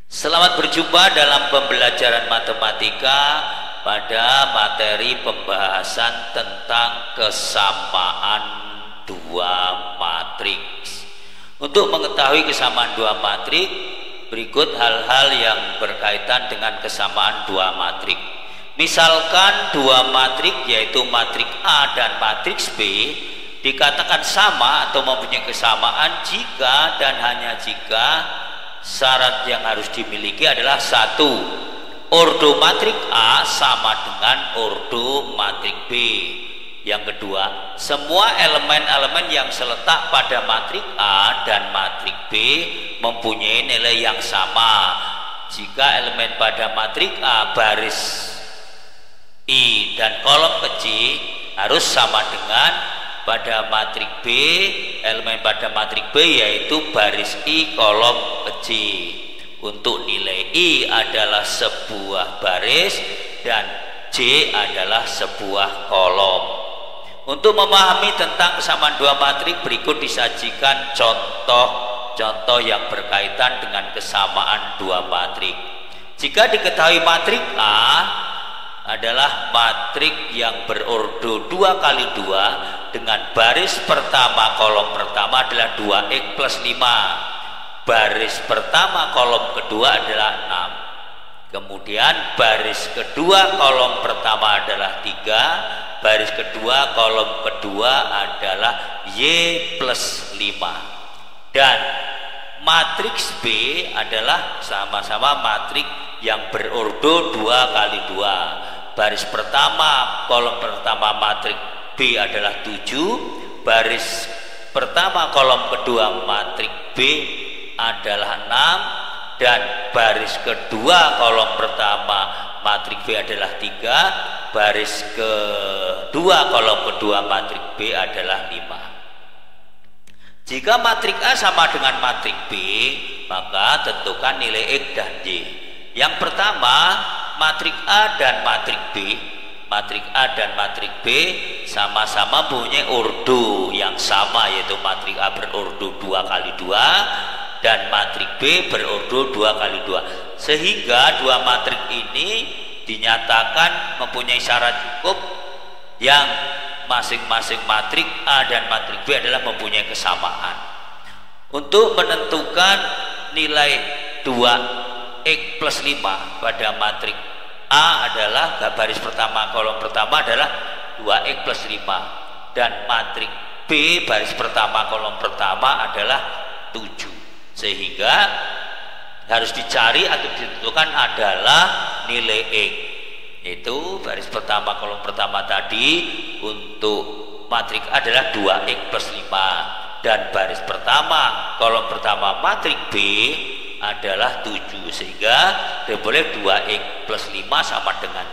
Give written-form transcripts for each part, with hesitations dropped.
Selamat berjumpa dalam pembelajaran matematika pada materi pembahasan tentang kesamaan dua matriks. Untuk mengetahui kesamaan dua matriks, berikut hal-hal yang berkaitan dengan kesamaan dua matriks. Misalkan dua matriks yaitu matriks A dan matriks B dikatakan sama atau mempunyai kesamaan jika dan hanya jika syarat yang harus dimiliki adalah satu, ordo matriks A sama dengan ordo matriks B. Yang kedua, semua elemen-elemen yang terletak pada matriks A dan matriks B mempunyai nilai yang sama. Jika elemen pada matriks A baris I dan kolom kecil harus sama dengan pada matriks B, elemen pada matriks B yaitu baris I kolom kecil. Untuk nilai I adalah sebuah baris dan J adalah sebuah kolom. Untuk memahami tentang kesamaan dua matriks, berikut disajikan contoh-contoh yang berkaitan dengan kesamaan dua matriks. Jika diketahui matriks A adalah matriks yang berordo 2 kali 2 dengan baris pertama kolom pertama adalah 2x plus 5, baris pertama kolom kedua adalah 6, kemudian baris kedua kolom pertama adalah 3, baris kedua kolom kedua adalah y plus 5, dan matriks B adalah sama-sama matriks yang berordo 2 kali 2. Baris pertama kolom pertama matriks B adalah 7, baris pertama kolom kedua matriks B adalah 6, dan baris kedua kolom pertama matriks B adalah 3, baris kedua kolom kedua matriks B adalah 5. Jika matriks A sama dengan matriks B, maka tentukan nilai X dan Y. Yang pertama, matriks A dan matriks B. Matriks A dan matriks B sama-sama punya ordo yang sama, yaitu matriks A berordo 2 kali 2 dan matriks B berordo 2 kali 2. Sehingga dua matriks ini dinyatakan mempunyai syarat cukup yang masing-masing matriks A dan matriks B adalah mempunyai kesamaan. Untuk menentukan nilai 2x plus 5 pada matriks A adalah baris pertama kolom pertama adalah 2x plus 5, dan matriks B baris pertama kolom pertama adalah 7, sehingga harus dicari atau ditentukan adalah nilai X, yaitu baris pertama kolom pertama tadi untuk matriks A adalah 2x plus 5, dan baris pertama kolom pertama matriks B adalah 7, sehingga boleh 2x plus 5 sama dengan,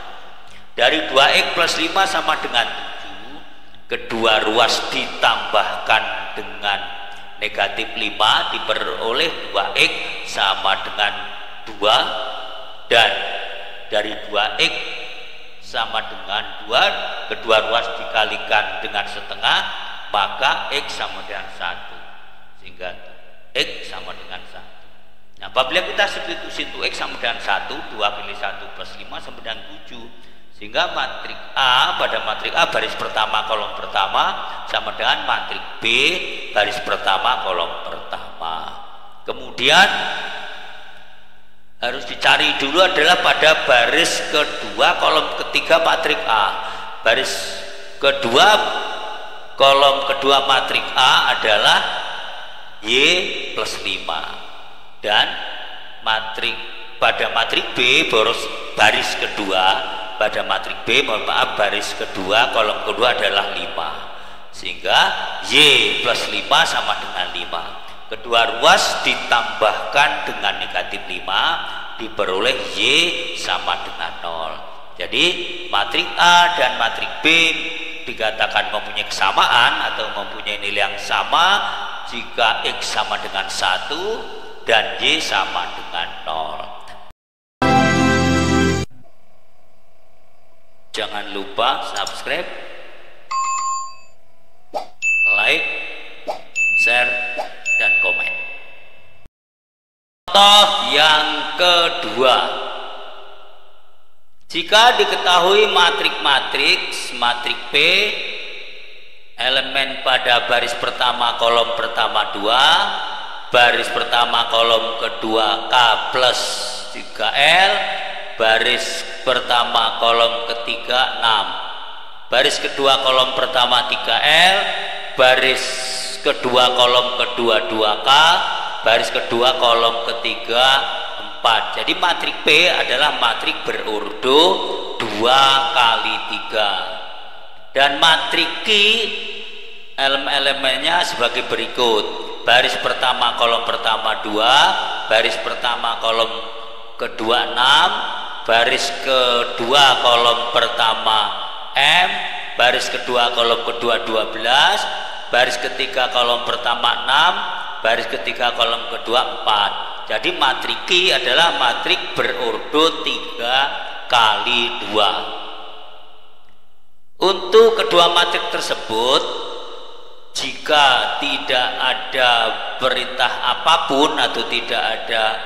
dari 2x plus 5 sama dengan 7, kedua ruas ditambahkan dengan negatif 5 diperoleh 2x sama dengan 2, dan dari 2x sama dengan 2 kedua ruas dikalikan dengan setengah, maka x sama dengan 1, sehingga x sama dengan 1. Nah, apabila kita substitusi untuk x sama dengan 1, 2 kali 1 plus 5 sama dengan 7, sehingga matriks A pada matriks A baris pertama kolom pertama sama dengan matriks B baris pertama kolom pertama. Kemudian harus dicari dulu adalah pada baris kedua kolom ketiga matriks A. Baris kedua kolom kedua matriks A adalah y plus 5, dan matriks pada matriks B baris kedua pada matriks B, mohon maaf, baris kedua kolom kedua adalah 5, sehingga y plus 5 sama dengan 5, kedua ruas ditambahkan dengan negatif 5 diperoleh y sama dengan 0. Jadi matriks A dan matriks B dikatakan mempunyai kesamaan atau mempunyai nilai yang sama jika x sama dengan 1 dan y sama dengan 0. Jangan lupa subscribe, like, share, dan komen. Contoh yang kedua, jika diketahui matrik P elemen pada baris pertama kolom pertama 2, baris pertama kolom kedua K plus 3L, baris pertama kolom ketiga 6, baris kedua kolom pertama 3L, baris kedua kolom kedua 2K, baris kedua kolom ketiga 4. Jadi matrik P adalah matrik berurdu 2 kali 3. Dan matrik Q elemen-elemennya sebagai berikut: baris pertama kolom pertama 2, baris pertama kolom kedua 6, baris kedua kolom pertama M, baris kedua kolom kedua 12, baris ketiga kolom pertama 6, baris ketiga kolom kedua 4. Jadi matrik Q adalah matrik berurdu 3 kali 2. Untuk kedua matrik tersebut, jika tidak ada perintah apapun atau tidak ada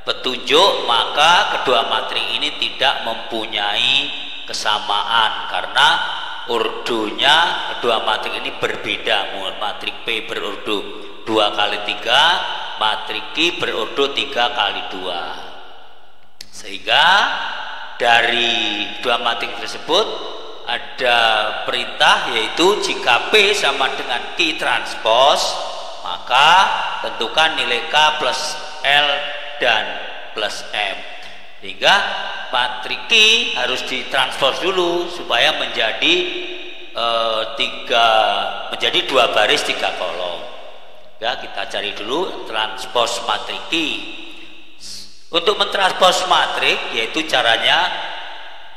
petunjuk, maka kedua matrik ini tidak mempunyai kesamaan karena urdunya kedua matrik ini berbeda. Matrik P berurdu 2 kali 3, matrik Q berurdu 3 kali 2. Sehingga dari dua matrik tersebut ada perintah, yaitu jika P sama dengan Q transpose, maka tentukan nilai K plus L dan plus M. Sehingga matrik Q harus ditranspose dulu supaya menjadi menjadi 2 baris 3 kolom. Ya, kita cari dulu transpose matrik Q. Untuk mentranspose matrik, yaitu caranya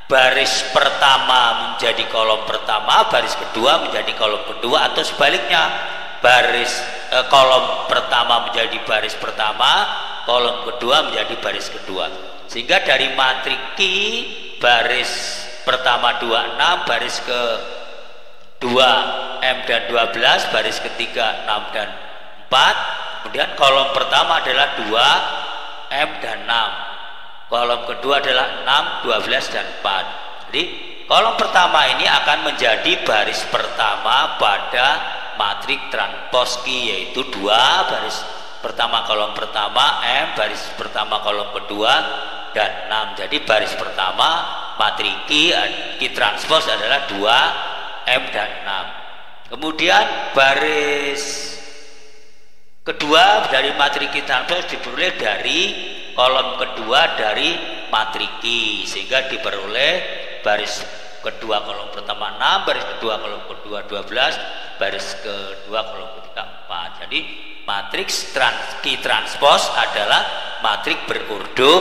baris pertama menjadi kolom pertama, baris kedua menjadi kolom kedua, atau sebaliknya baris kolom pertama menjadi baris pertama, kolom kedua menjadi baris kedua. Sehingga dari matrik Q baris pertama 26, baris kedua M dan 12, baris ketiga 6 dan 4, kemudian kolom pertama adalah 2 M dan 6, kolom kedua adalah 6, 12 dan 4. Jadi kolom pertama ini akan menjadi baris pertama pada matrik transpose Q, yaitu 2 baris pertama kolom pertama M, baris pertama kolom kedua dan 6. Jadi baris pertama matrik Q transpose adalah 2 M dan 6. Kemudian baris kedua dari matrik Q transpose diperoleh dari kolom kedua dari matrik Q, sehingga diperoleh baris kedua kolom pertama 6, baris kedua kolom kedua 12, baris kedua kolom ketiga 4. Jadi matriks Q transpose adalah matrik berurdu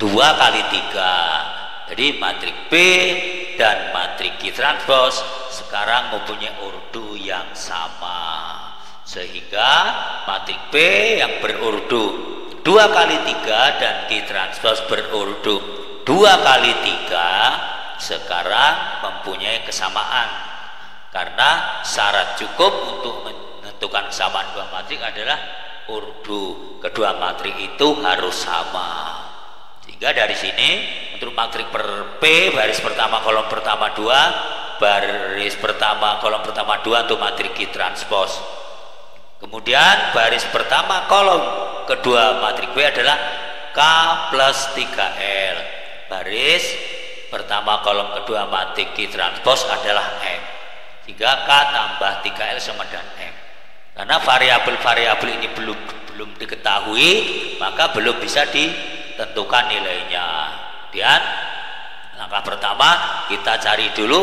2 kali 3. Jadi matrik P dan matrik Q transpose sekarang mempunyai urdu yang sama, sehingga matrik P yang berurdu 2 kali 3 dan Q transpose berurdu 2 kali 3 sekarang mempunyai kesamaan, karena syarat cukup untuk menentukan kesamaan dua matrik adalah urdu kedua matrik itu harus sama. Sehingga dari sini untuk matrik per P baris pertama kolom pertama 2, baris pertama kolom pertama 2 untuk matrik Q transpose. Kemudian baris pertama kolom kedua matrik B adalah K plus 3L. Baris pertama kolom kedua matrik Q transpose adalah M. Sehingga K tambah 3L sama dengan M. Karena variabel-variabel ini belum diketahui, maka belum bisa ditentukan nilainya. Dan langkah pertama kita cari dulu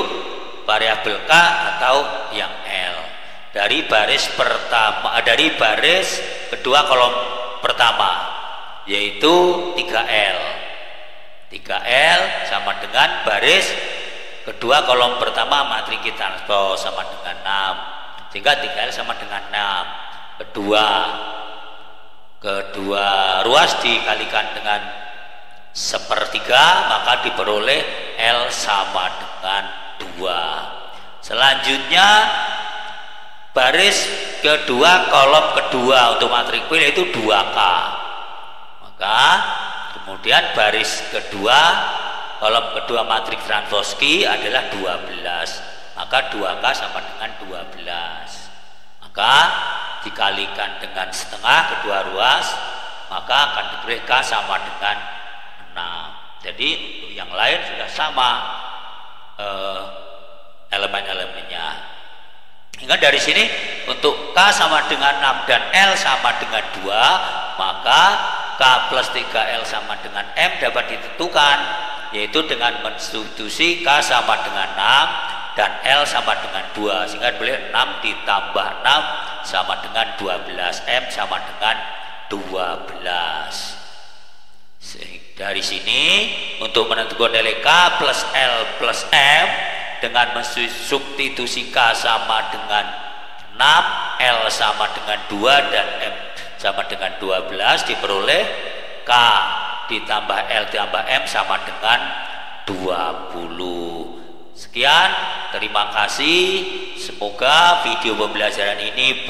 variabel K atau yang L. Dari baris pertama, dari baris kedua kolom pertama, yaitu 3L. 3L sama dengan baris kedua kolom pertama matrik Q transpose sama dengan 6, sehingga 3L sama dengan 6. Kedua ruas dikalikan dengan 1/3, maka diperoleh L sama dengan 2. Selanjutnya baris kedua kolom kedua untuk matrik P yaitu 2K. maka kemudian baris kedua, kolom kedua matriks Jankowski adalah 12, maka 2K sama dengan 12, maka dikalikan dengan setengah kedua ruas, maka akan diberi K sama dengan 6. Jadi untuk yang lain sudah sama elemen-elemennya. Hingga dari sini untuk K sama dengan 6 dan L sama dengan 2, maka K plus 3L sama dengan M dapat ditentukan, yaitu dengan mensubstitusi K sama dengan 6 dan L sama dengan 2, sehingga boleh 6 ditambah 6 sama dengan 12, M sama dengan 12. Dari sini untuk menentukan nilai K plus L plus M dengan mensubstitusi K sama dengan 6, L sama dengan 2 dan M sama dengan 12, diperoleh K ditambah L ditambah M sama dengan 20. Sekian, terima kasih. Semoga video pembelajaran ini